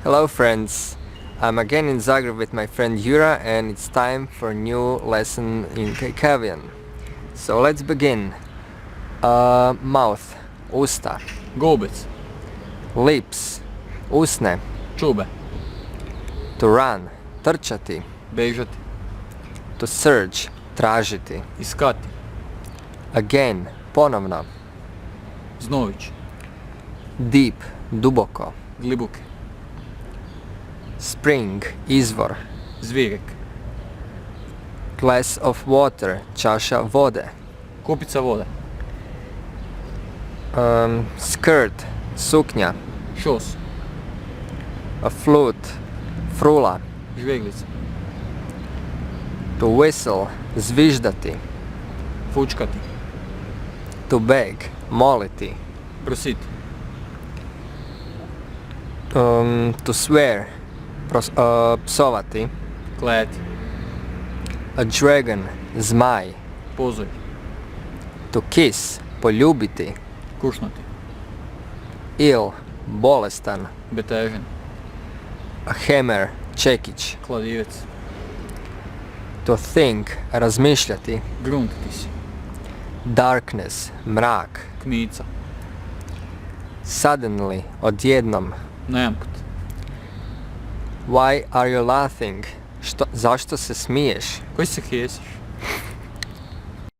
Hello friends, I'm again in Zagreb with my friend Jura and it's time for a new lesson in Kajkavian. So let's begin. Mouth, usta. Gobec, Lips, usne. čube, To run, trčati. bežati, To search, tražiti. iskati, Again, ponovno. znović, Deep, duboko. glibuke, Spring, izvor. zvirek, Glass of water, čaša vode. kupica vode, Skirt, suknja. šos, A flute, frula. žveglica, To whistle, zviždati. fučkati, To beg, moliti. prositi, To swear, psovati. klejati, A dragon, zmaj. pozoj, To kiss, poljubiti. kušnati, Ill, bolestan. betežen, A hammer, čekić. kladivec, To think, razmišljati. gruntiti si, Darkness, mrak. kmica, Suddenly, odjednom. najedanput, Why are you laughing? Zašto se smiješ? koji se hesiš,